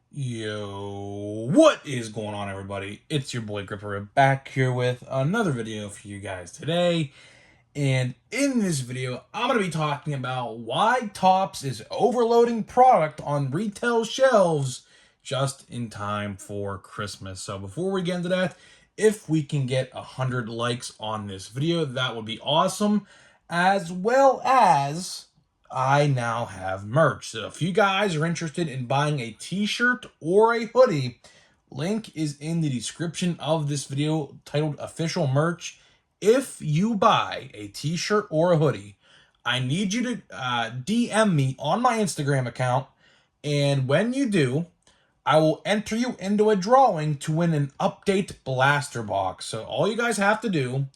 Yo, what is going on, everybody? It's your boy Gripper back here with another video for you guys today. And in this video, I'm going to be talking about why Topps is overloading product on retail shelves just in time for Christmas. So before we get into that, if we can get 100 likes on this video, that would be awesome. As well as I now have merch. So if you guys are interested in buying a t-shirt or a hoodie, link is in the description of this video titled Official Merch. If you buy a t-shirt or a hoodie, I need you to DM me on my Instagram account, and when you do, I will enter you into a drawing to win an update blaster box. So all you guys have to do,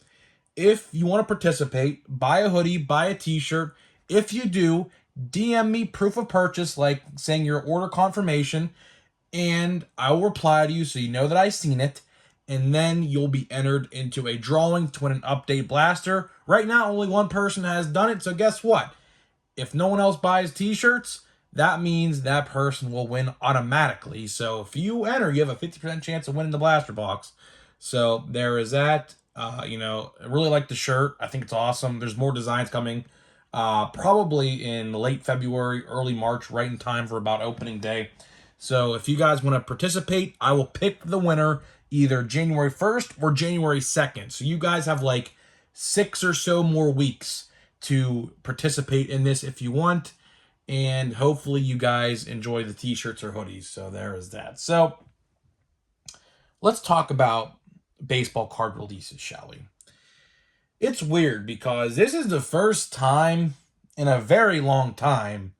if you want to participate, buy a hoodie, buy a t-shirt. If you do, DM me proof of purchase, like saying your order confirmation, and I will reply to you so you know that I've seen it. And then you'll be entered into a drawing to win an update blaster. Right now, only one person has done it, so guess what? If no one else buys t-shirts, that means that person will win automatically. So if you enter, you have a 50% chance of winning the blaster box. So there is that. I really like the shirt. I think it's awesome. There's more designs coming. Probably in late February, early March, right in time for about opening day. So if you guys want to participate, I will pick the winner either January 1st or January 2nd. So you guys have like 6 or so more weeks to participate in this if you want. And hopefully you guys enjoy the t-shirts or hoodies. So there is that. So let's talk about baseball card releases, shall we? It's weird because this is the first time in a very long time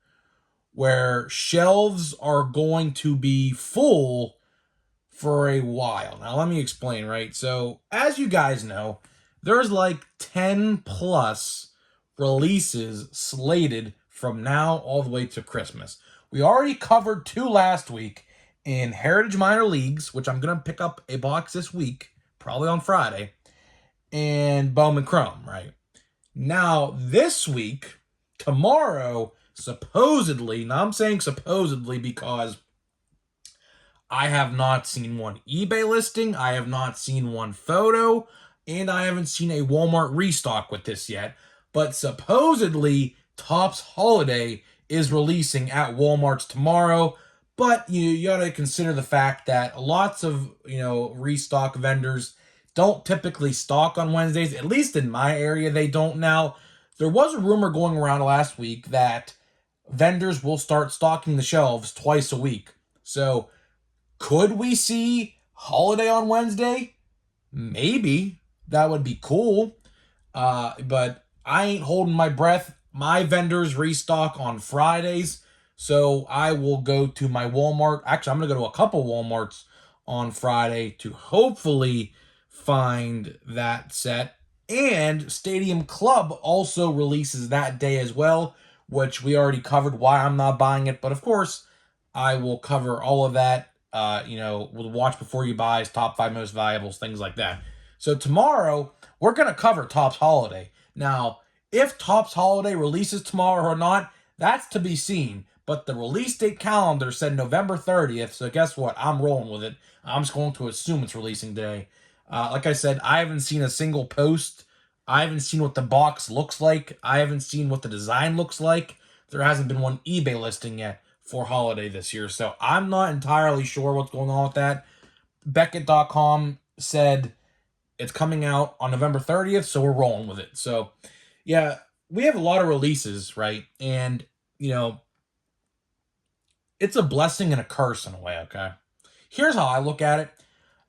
where shelves are going to be full for a while. Now, let me explain, right? So, as you guys know, there's like 10 plus releases slated from now all the way to Christmas. We already covered 2 last week in Heritage Minor Leagues, which I'm going to pick up a box this week, probably on Friday, and Bowman Chrome, right? Now, this week, tomorrow, supposedly, now I'm saying supposedly because I have not seen one eBay listing, I have not seen one photo, and I haven't seen a Walmart restock with this yet. But supposedly, Topps Holiday is releasing at Walmart's tomorrow. But you got to consider the fact that lots of restock vendors don't typically stock on Wednesdays. At least in my area, they don't now. There was a rumor going around last week that vendors will start stocking the shelves twice a week. So could we see Holiday on Wednesday? Maybe. That would be cool. But I ain't holding my breath. My vendors restock on Fridays. So I will go to my Walmart. Actually, I'm going to go to a couple Walmarts on Friday to hopefully find that set. And Stadium Club also releases that day as well, which we already covered why I'm not buying it. But of course, I will cover all of that. We'll watch before you buy, top 5 most valuables, things like that. So tomorrow, we're going to cover Topps Holiday. Now, if Topps Holiday releases tomorrow or not, that's to be seen. But the release date calendar said November 30th, so guess what? I'm rolling with it. I'm just going to assume it's releasing today. Like I said, I haven't seen a single post. I haven't seen what the box looks like. I haven't seen what the design looks like. There hasn't been one eBay listing yet for Holiday this year, so I'm not entirely sure what's going on with that. Beckett.com said it's coming out on November 30th, so we're rolling with it. So, yeah, we have a lot of releases, right? And, it's a blessing and a curse in a way, okay? Here's how I look at it.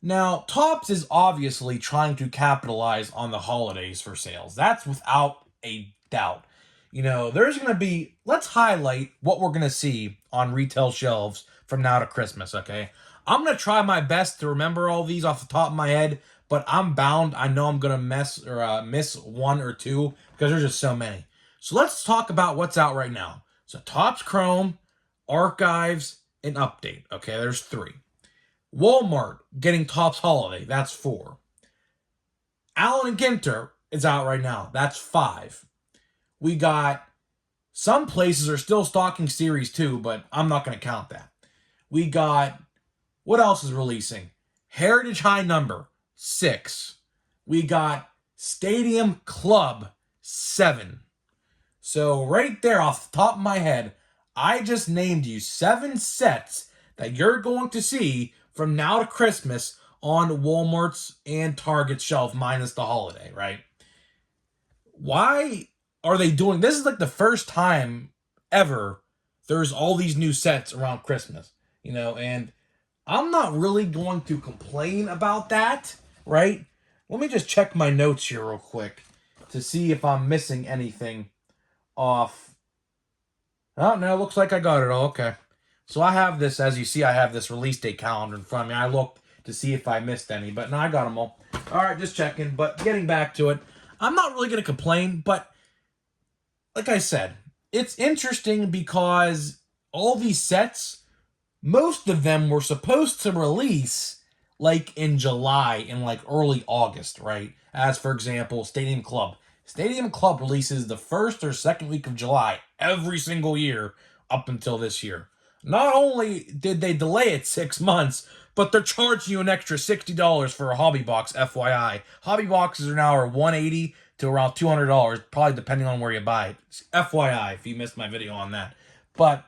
Now, Topps is obviously trying to capitalize on the holidays for sales. That's without a doubt. There's going to be, let's highlight what we're going to see on retail shelves from now to Christmas, okay? I'm going to try my best to remember all these off the top of my head, but I'm bound. I know I'm going to miss 1 or 2 because there's just so many. So let's talk about what's out right now. So Topps Chrome, Archives, and Update. Okay, there's 3. Walmart getting Topps Holiday. That's 4. Allen and Ginter is out right now. That's 5. We got some places are still stocking Series 2, but I'm not going to count that. We got, what else is releasing? Heritage High Number, 6. We got Stadium Club, 7. So right there off the top of my head, I just named you 7 sets that you're going to see from now to Christmas on Walmart's and Target's shelf, minus the holiday, right? Why are they doing this? Is like the first time ever there's all these new sets around Christmas, and I'm not really going to complain about that, right? Let me just check my notes here real quick to see if I'm missing anything off. Oh, no, looks like I got it all. Okay. So I have this, as you see, I have this release date calendar in front of me. I looked to see if I missed any, but no, I got them all. All right, just checking. But getting back to it, I'm not really going to complain, but like I said, it's interesting because all these sets, most of them were supposed to release like in July and like early August, right? As for example, Stadium Club. Stadium Club releases the first or second week of July every single year up until this year. Not only did they delay it 6 months, but they're charging you an extra $60 for a hobby box, FYI. Hobby boxes are now $180 to around $200, probably depending on where you buy it. FYI, if you missed my video on that. But,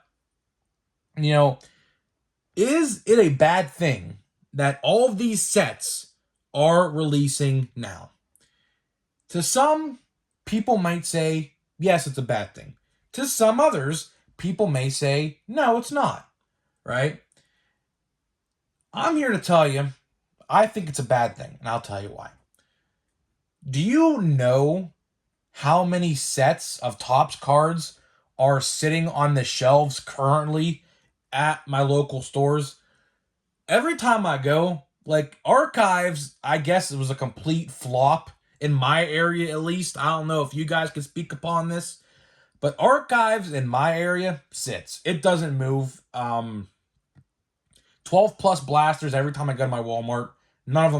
is it a bad thing that all of these sets are releasing now? To some, people might say, yes, it's a bad thing. To some others, people may say, no, it's not, right? I'm here to tell you, I think it's a bad thing, and I'll tell you why. Do you know how many sets of Topps cards are sitting on the shelves currently at my local stores? Every time I go, like Archives, I guess it was a complete flop in my area at least. I don't know if you guys can speak upon this, but Archives in my area sits. It doesn't move. 12 plus blasters every time I go to my Walmart. None of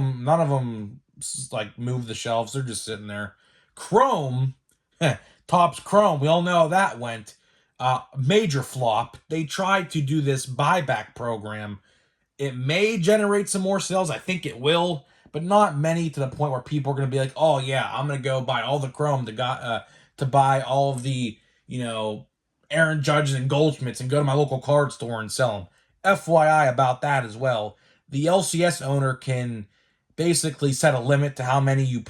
them like move the shelves. They're just sitting there. Chrome, Topps Chrome, we all know how that went. Major flop. They tried to do this buyback program. It may generate some more sales. I think it will, but not many to the point where people are going to be like, oh yeah, I'm going to go buy all the Chrome to buy all of the, Aaron Judges and Goldschmidts and go to my local card store and sell them. FYI about that as well. The LCS owner can basically set a limit to how many you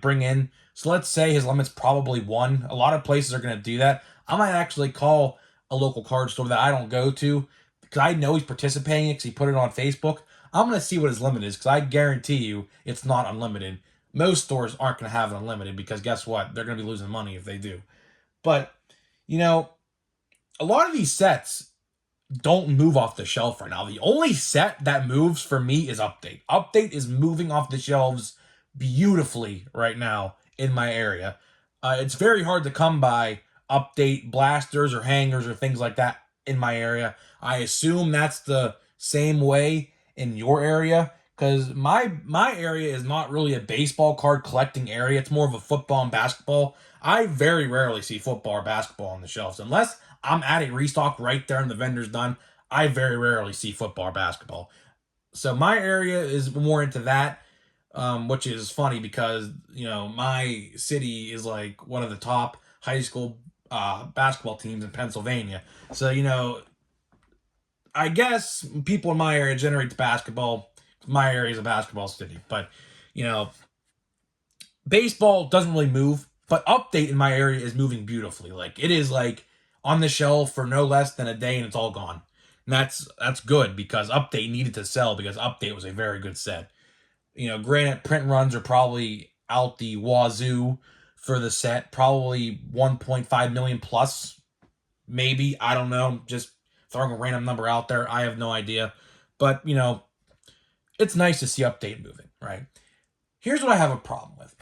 bring in. So let's say his limit's probably 1. A lot of places are going to do that. I might actually call a local card store that I don't go to because I know he's participating because he put it on Facebook. I'm going to see what his limit is because I guarantee you it's not unlimited. Most stores aren't going to have it unlimited because guess what? They're going to be losing money if they do. But, a lot of these sets don't move off the shelf right now. The only set that moves for me is Update. Update is moving off the shelves beautifully right now in my area. It's very hard to come by Update blasters or hangers or things like that in my area. I assume that's the same way in your area because my area is not really a baseball card collecting area. It's more of a football and basketball. I very rarely see football or basketball on the shelves unless I'm at a restock right there and the vendor's done. I very rarely see football or basketball. So my area is more into that, which is funny because, my city is like one of the top high school basketball teams in Pennsylvania. So, I guess people in my area generate basketball. My area is a basketball city. But, baseball doesn't really move. But Update in my area is moving beautifully. Like, it is like on the shelf for no less than a day and it's all gone. And that's good because Update needed to sell because Update was a very good set. Granted, print runs are probably out the wazoo for the set. Probably 1.5 million plus, maybe. I don't know. Just throwing a random number out there. I have no idea. But, it's nice to see Update moving, right? Here's what I have a problem with.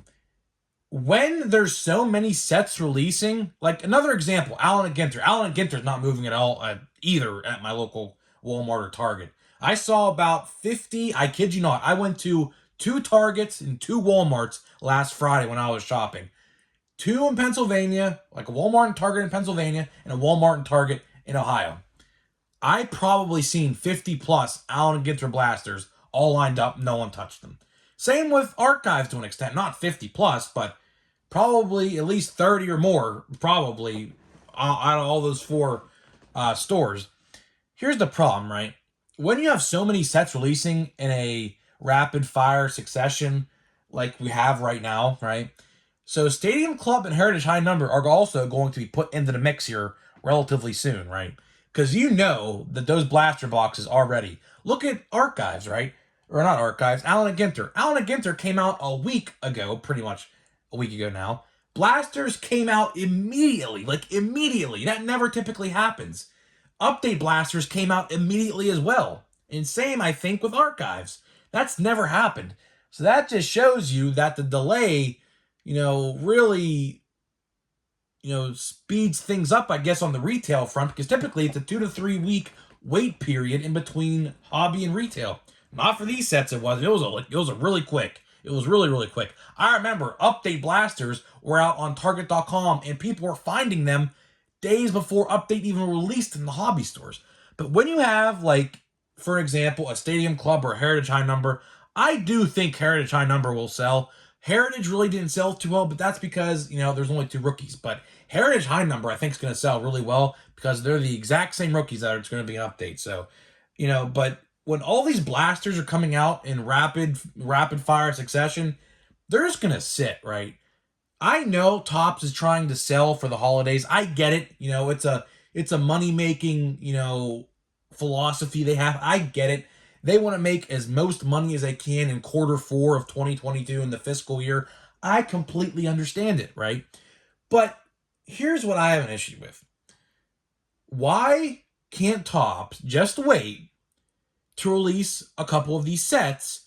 When there's so many sets releasing, like another example, Allen & Ginter. Allen & Ginter's not moving at all either at my local Walmart or Target. I saw about 50, I kid you not, I went to 2 Targets and 2 Walmarts last Friday when I was shopping. 2 in Pennsylvania, like a Walmart and Target in Pennsylvania, and a Walmart and Target in Ohio. I probably seen 50 plus Allen Ginter blasters all lined up. No one touched them. Same with archives to an extent, not 50 plus, but probably at least 30 or more, probably out of all those four stores. Here's the problem, right? When you have so many sets releasing in a rapid fire succession like we have right now, right? So Stadium Club and Heritage High Number are also going to be put into the mix here relatively soon, right? Because you know that those blaster boxes are ready. Look at Archives, right? Or not Archives, Allen and Ginter. Allen and Ginter came out a week ago, pretty much a week ago now. Blasters came out immediately, like immediately. That never typically happens. Update blasters came out immediately as well. And same, I think, with Archives. That's never happened. So that just shows you that the delay, really, speeds things up, I guess, on the retail front, because typically it's a 2 to 3 week wait period in between hobby and retail. Not for these sets, it wasn't. It was a really quick. It was really, really quick. I remember update blasters were out on Target.com and people were finding them days before update even released in the hobby stores. But when you have, like, for example, a Stadium Club or a Heritage High Number, I do think Heritage High Number will sell. Heritage really didn't sell too well, but that's because, there's only 2 rookies. But Heritage High Number, I think, is going to sell really well because they're the exact same rookies that it's going to be an update. So, but when all these blasters are coming out in rapid fire succession, they're just going to sit, right? I know Topps is trying to sell for the holidays. I get it. It's a money-making, philosophy they have. I get it. They want to make as most money as they can in Q4 of 2022 in the fiscal year. I completely understand it, right? But here's what I have an issue with. Why can't Topps just wait to release a couple of these sets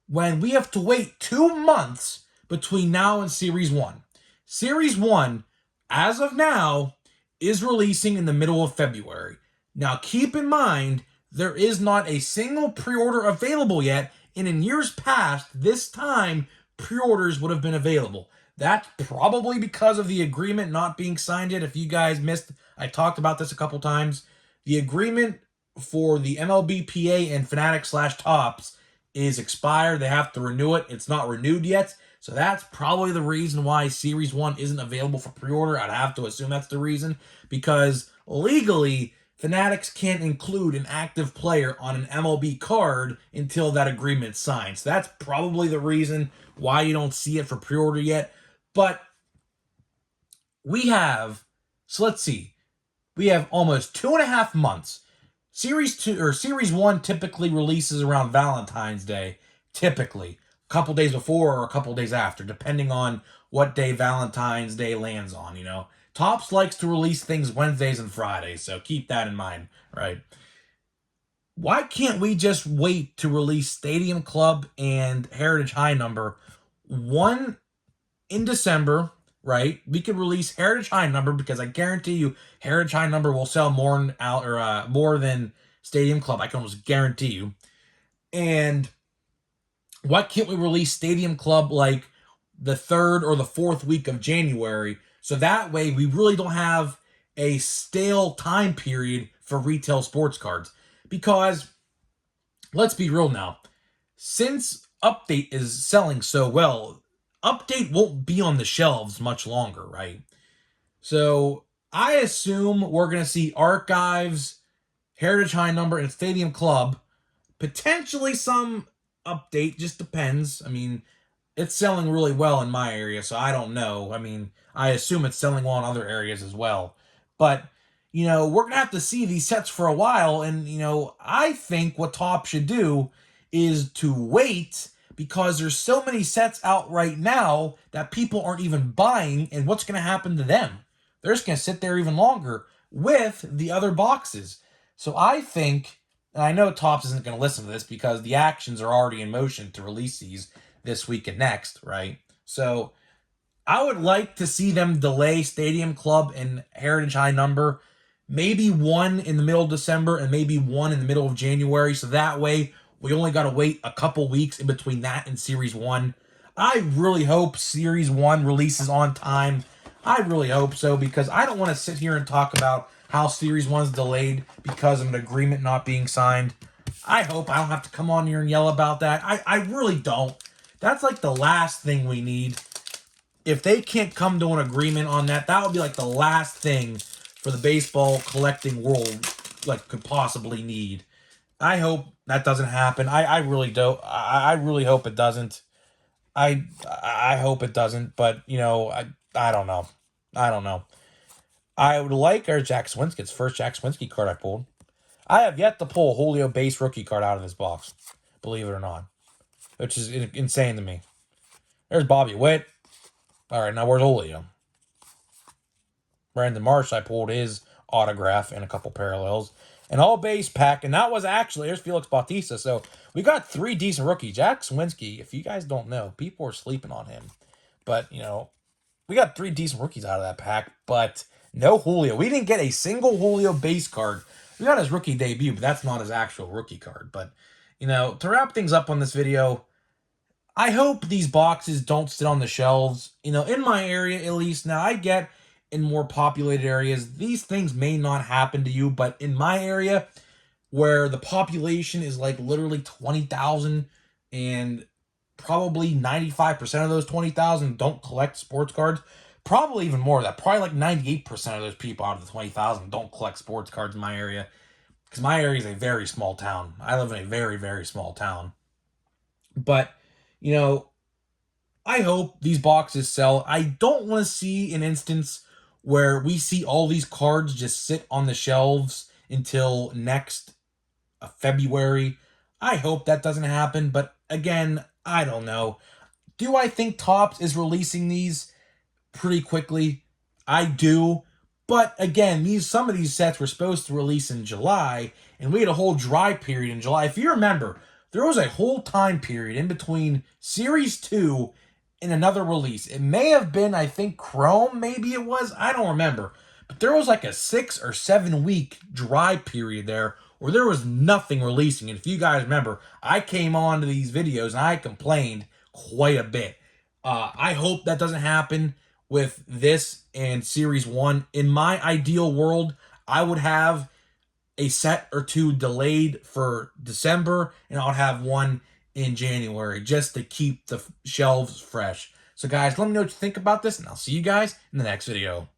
when we have to wait 2 months between now and Series 1? Series 1, as of now, is releasing in the middle of February. Now, keep in mind, there is not a single pre-order available yet, and in years past, this time, pre-orders would have been available. That's probably because of the agreement not being signed yet. If you guys missed, I talked about this a couple times. The agreement for the MLBPA and Fanatics/Topps is expired. They have to renew it. It's not renewed yet. So that's probably the reason why Series 1 isn't available for pre-order. I'd have to assume that's the reason, because legally, Fanatics can't include an active player on an MLB card until that agreement's signed. So that's probably the reason why you don't see it for pre-order yet. But let's see. We have almost 2.5 months. Series 1 typically releases around Valentine's Day, typically. A couple days before or a couple days after, depending on what day Valentine's Day lands on, Topps likes to release things Wednesdays and Fridays, so keep that in mind, right? Why can't we just wait to release Stadium Club and Heritage High Number one in December, right? We could release Heritage High Number because I guarantee you Heritage High Number will sell more than Stadium Club. I can almost guarantee you. And why can't we release Stadium Club like the 3rd or the 4th week of January? So that way we really don't have a stale time period for retail sports cards. Because, let's be real now, since Update is selling so well, Update won't be on the shelves much longer, right? So I assume we're going to see Archives, Heritage High Number, and Stadium Club. Potentially some Update, just depends. I mean, it's selling really well in my area, so I don't know. I mean, I assume it's selling well in other areas as well. But, we're going to have to see these sets for a while, and, I think what Topps should do is to wait, because there's so many sets out right now that people aren't even buying, and what's going to happen to them? They're just going to sit there even longer with the other boxes. So I think, and I know Topps isn't going to listen to this because the actions are already in motion to release these this week and next, right? So I would like to see them delay Stadium Club and Heritage High Number, maybe one in the middle of December and maybe one in the middle of January, so that way we only got to wait a couple weeks in between that and Series 1. I really hope Series 1 releases on time. I really hope so, because I don't want to sit here and talk about how Series 1's delayed because of an agreement not being signed. I hope I don't have to come on here and yell about that. I really don't. That's like the last thing we need. If they can't come to an agreement on that, that would be like the last thing for the baseball collecting world like could possibly need. I hope that doesn't happen. I really don't. I really hope it doesn't. I hope it doesn't, but you know, I don't know. I don't know. I would like our Jack Swinski. It's first Jack Swinski card I pulled. I have yet to pull a Julio base rookie card out of this box, believe it or not, which is insane to me. There's Bobby Witt. All right, now where's Julio? Brandon Marsh, I pulled his autograph and a couple parallels. An all base pack, and that was actually, there's Felix Bautista. So we got 3 decent rookies. Jack Swinski, if you guys don't know, people are sleeping on him. But, you know, we got 3 decent rookies out of that pack, but no Julio. We didn't get a single Julio base card. We got his rookie debut, but that's not his actual rookie card. But, you know, to wrap things up on this video, I hope these boxes don't sit on the shelves. You know, in my area at least. Now, I get in more populated areas, these things may not happen to you, but in my area, where the population is like literally 20,000 and probably 95% of those 20,000 don't collect sports cards, probably even more of that. Probably like 98% of those people out of the 20,000 don't collect sports cards in my area, because my area is a very small town. I live in a very, very small town. But, you know, I hope these boxes sell. I don't want to see an instance where we see all these cards just sit on the shelves until next February. I hope that doesn't happen, but again, I don't know. Do I think Topps is releasing these pretty quickly? I do. But again, some of these sets were supposed to release in July, and we had a whole dry period in July. If you remember, there was a whole time period in between Series 2 and another release. It may have been, I think, Chrome, maybe it was. I don't remember. But there was like a 6 or 7 week dry period there where there was nothing releasing. And if you guys remember, I came on to these videos and I complained quite a bit. I hope that doesn't happen with this and Series 1. In my ideal world, I would have a set or 2 delayed for December, and I'll have one in January just to keep the shelves fresh. So guys, let me know what you think about this, and I'll see you guys in the next video.